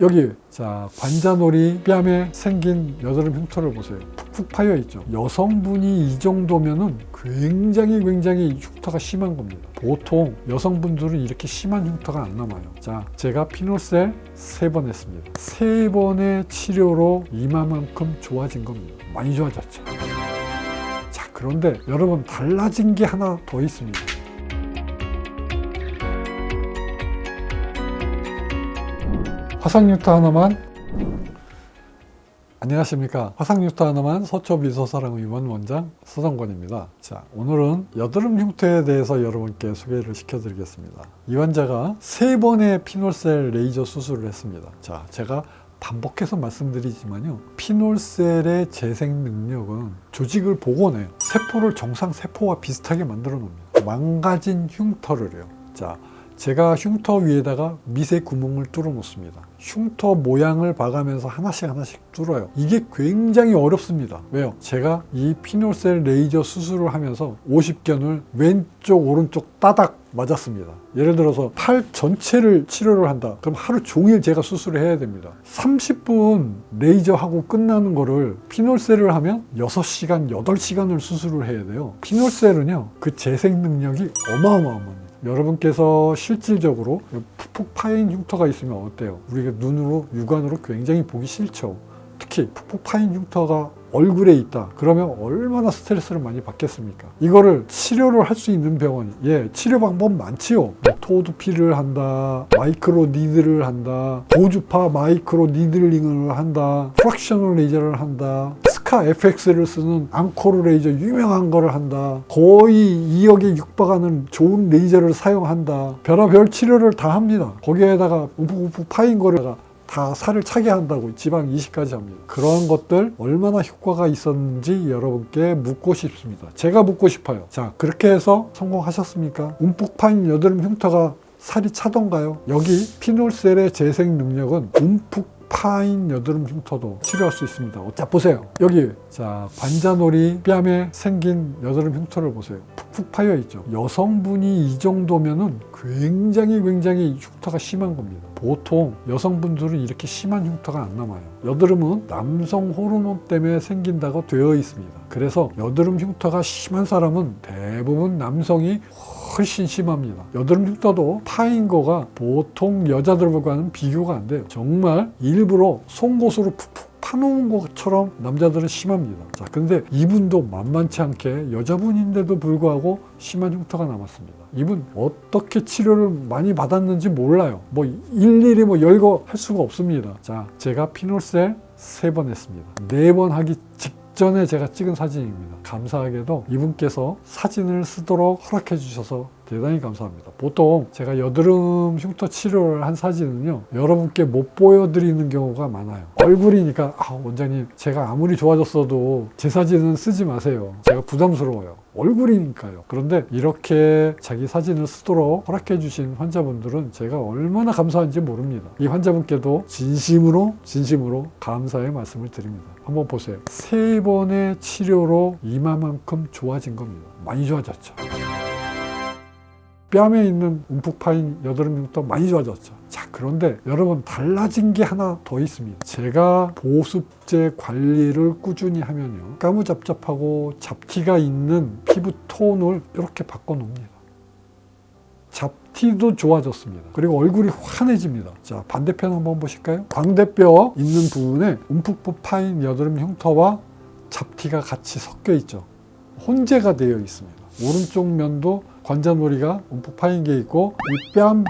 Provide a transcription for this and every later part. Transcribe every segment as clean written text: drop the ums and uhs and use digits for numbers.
여기 자 관자놀이 뺨에 생긴 여드름 흉터를 보세요. 푹푹 파여 있죠. 여성분이 이 정도면은 굉장히 흉터가 심한 겁니다. 보통 여성분들은 이렇게 심한 흉터가 안 남아요. 자, 제가 피놀셀 3번 했습니다. 3번의 치료로 이마만큼 좋아진 겁니다. 많이 좋아졌죠. 자, 그런데 여러분 달라진 게 하나 더 있습니다. 화상흉터 하나만. 안녕하십니까. 화상흉터 하나만 서초미소사랑의원 원장 서정권입니다. 자, 오늘은 여드름 흉터에 대해서 여러분께 소개를 시켜드리겠습니다. 이 환자가 3번의 피놀셀 레이저 수술을 했습니다. 자, 제가 반복해서 말씀드리지만요, 피놀셀의 재생 능력은 조직을 복원해요. 세포를 정상 세포와 비슷하게 만들어 놓습니다. 망가진 흉터를요. 자, 제가 흉터 위에다가 미세 구멍을 뚫어 놓습니다. 흉터 모양을 봐가면서 하나씩 뚫어요. 이게 굉장히 어렵습니다. 왜요? 제가 이 피놀셀 레이저 수술을 하면서 50견을 왼쪽 오른쪽 따닥 맞았습니다. 예를 들어서 팔 전체를 치료를 한다. 그럼 하루 종일 제가 수술을 해야 됩니다. 30분 레이저하고 끝나는 거를 피놀셀을 하면 6시간, 8시간을 수술을 해야 돼요. 피놀셀은요, 그 재생 능력이 어마어마합니다. 여러분께서 실질적으로 푹푹 파인 흉터가 있으면 어때요? 우리가 눈으로, 육안으로 굉장히 보기 싫죠. 특히 푹푹 파인 흉터가 얼굴에 있다. 그러면 얼마나 스트레스를 많이 받겠습니까? 이거를 치료를 할 수 있는 병원이, 치료 방법 많지요. 토드필을 한다, 마이크로 니들을 한다, 고주파 마이크로 니들링을 한다, 프랙셔널 레이저를 한다, 스카 FX를 쓰는 앙코르 레이저 유명한 거를 한다, 거의 2억에 육박하는 좋은 레이저를 사용한다. 별의별 치료를 다 합니다. 거기에다가 움푹움푹 파인 거를 다 살을 차게 한다고 지방 이식까지 합니다. 그런 것들 얼마나 효과가 있었는지 여러분께 묻고 싶습니다. 제가 묻고 싶어요. 자, 그렇게 해서 성공하셨습니까? 움푹 파인 여드름 흉터가 살이 차던가요? 여기 피놀셀의 재생 능력은 움푹 파인 여드름 흉터도 치료할 수 있습니다. 자, 보세요. 여기 자 관자놀이 뺨에 생긴 여드름 흉터를 보세요. 푹푹 파여 있죠. 여성분이 이 정도면은 굉장히 흉터가 심한 겁니다. 보통 여성분들은 이렇게 심한 흉터가 안 남아요. 여드름은 남성 호르몬 때문에 생긴다고 되어 있습니다. 그래서 여드름 흉터가 심한 사람은 대부분 남성이 훨씬 심합니다. 여드름 흉터도 파인 거가 보통 여자들과는 비교가 안 돼요. 정말 일부러 송곳으로 푹푹 파놓은 것처럼 남자들은 심합니다. 자, 근데 이분도 만만치 않게 여자분인데도 불구하고 심한 흉터가 남았습니다. 이분 어떻게 치료를 많이 받았는지 몰라요. 일일이 열거 할 수가 없습니다. 자, 제가 피놀셀 3번 했습니다. 4번 하기 직전에 제가 찍은 사진입니다. 감사하게도 이분께서 사진을 쓰도록 허락해 주셔서 대단히 감사합니다. 보통 제가 여드름 흉터 치료를 한 사진은요, 여러분께 못 보여드리는 경우가 많아요. 얼굴이니까 원장님 제가 아무리 좋아졌어도 제 사진은 쓰지 마세요. 제가 부담스러워요. 얼굴이니까요. 그런데 이렇게 자기 사진을 쓰도록 허락해 주신 환자분들은 제가 얼마나 감사한지 모릅니다. 이 환자분께도 진심으로 감사의 말씀을 드립니다. 한번 보세요. 3번의 치료로 이마만큼 좋아진 겁니다. 많이 좋아졌죠. 뺨에 있는 움푹 파인 여드름 흉터 많이 좋아졌죠. 자, 그런데 여러분 달라진 게 하나 더 있습니다. 제가 보습제 관리를 꾸준히 하면요, 까무잡잡하고 잡티가 있는 피부 톤을 이렇게 바꿔놓습니다. 잡티도 좋아졌습니다. 그리고 얼굴이 환해집니다. 자, 반대편 한번 보실까요? 광대뼈 있는 부분에 움푹 파인 여드름 흉터와 잡티가 같이 섞여 있죠. 혼재가 되어 있습니다. 오른쪽 면도 관자놀이가 움푹 파인 게 있고, 이 뺨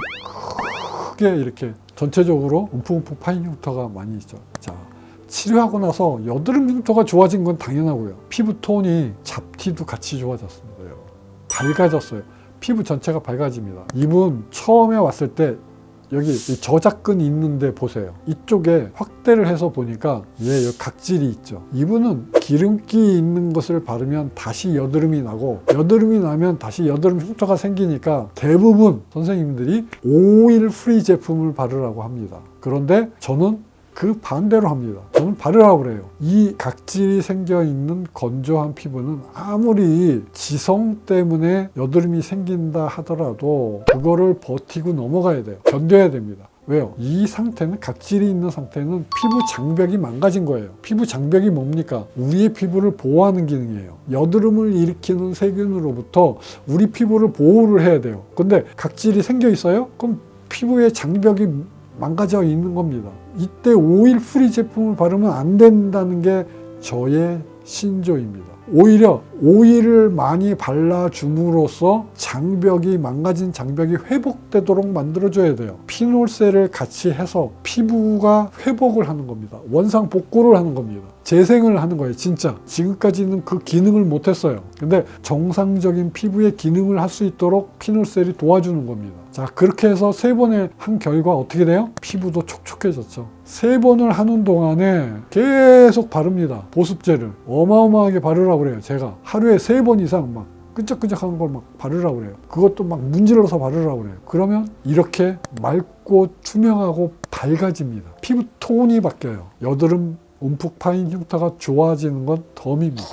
크게 이렇게 전체적으로 움푹 파인 흉터가 많이 있죠. 자, 치료하고 나서 여드름 흉터가 좋아진 건 당연하고요. 피부 톤이 잡티도 같이 좋아졌습니다. 밝아졌어요. 피부 전체가 밝아집니다. 이분 처음에 왔을 때 여기 저작근이 있는데 보세요. 이쪽에 확대를 해서 보니까 여기 각질이 있죠. 이분은 기름기 있는 것을 바르면 다시 여드름이 나고, 여드름이 나면 다시 여드름 흉터가 생기니까 대부분 선생님들이 오일 프리 제품을 바르라고 합니다. 그런데 저는 그 반대로 합니다. 저는 바르라고 그래요. 이 각질이 생겨 있는 건조한 피부는 아무리 지성 때문에 여드름이 생긴다 하더라도 그거를 버티고 넘어가야 돼요. 견뎌야 됩니다. 왜요? 이 상태는, 각질이 있는 상태는 피부 장벽이 망가진 거예요. 피부 장벽이 뭡니까? 우리의 피부를 보호하는 기능이에요. 여드름을 일으키는 세균으로부터 우리 피부를 보호를 해야 돼요. 근데 각질이 생겨 있어요? 그럼 피부의 장벽이 망가져 있는 겁니다. 이때 오일 프리 제품을 바르면 안 된다는 게 저의 신조입니다. 오히려 오일을 많이 발라줌으로써 장벽이, 망가진 장벽이 회복되도록 만들어줘야 돼요. 피놀셀을 같이 해서 피부가 회복을 하는 겁니다. 원상 복구를 하는 겁니다. 재생을 하는 거예요. 진짜 지금까지는 그 기능을 못했어요. 근데 정상적인 피부의 기능을 할 수 있도록 피놀셀이 도와주는 겁니다. 자, 그렇게 해서 3번에 한 결과 어떻게 돼요? 피부도 촉촉해졌죠. 3번을 하는 동안에 계속 바릅니다. 보습제를 어마어마하게 바르라고 그래요. 제가 하루에 3번 이상 막 끈적끈적한 걸 막 바르라고 그래요. 그것도 막 문질러서 바르라고 그래요. 그러면 이렇게 맑고 투명하고 밝아집니다. 피부 톤이 바뀌어요. 여드름 움푹 파인 흉터가 좋아지는 건 덤입니다.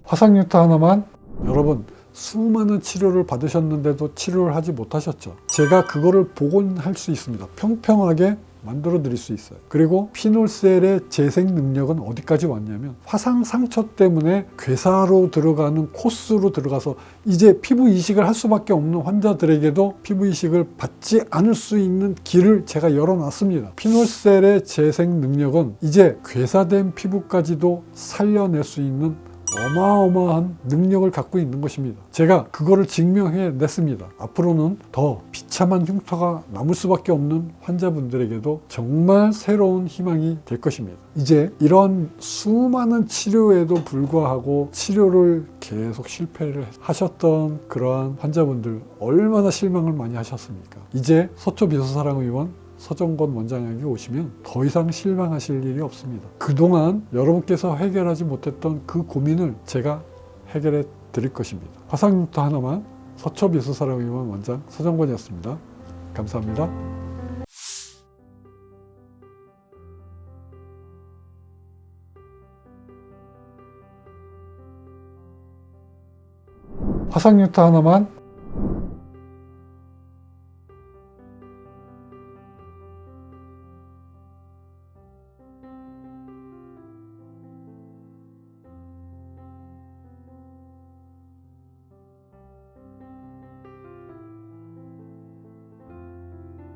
화상흉터 하나만, 여러분 수많은 치료를 받으셨는데도 치료를 하지 못하셨죠. 제가 그거를 복원할 수 있습니다. 평평하게 만들어 드릴 수 있어요. 그리고 피놀셀의 재생 능력은 어디까지 왔냐면, 화상 상처 때문에 괴사로 들어가는 코스로 들어가서 이제 피부 이식을 할 수밖에 없는 환자들에게도 피부 이식을 받지 않을 수 있는 길을 제가 열어놨습니다. 피놀셀의 재생 능력은 이제 괴사된 피부까지도 살려낼 수 있는 어마어마한 능력을 갖고 있는 것입니다. 제가 그거를 증명해 냈습니다. 앞으로는 더 비참한 흉터가 남을 수밖에 없는 환자분들에게도 정말 새로운 희망이 될 것입니다. 이제 이런 수많은 치료에도 불구하고 치료를 계속 실패를 하셨던 그러한 환자분들, 얼마나 실망을 많이 하셨습니까? 이제 서초비서사랑의원 서정권 원장에게 오시면 더 이상 실망하실 일이 없습니다. 그동안 여러분께서 해결하지 못했던 그 고민을 제가 해결해 드릴 것입니다. 화상흉터 하나만, 서초비서사랑의원 원장 서정권이었습니다. 감사합니다. 화상흉터 하나만,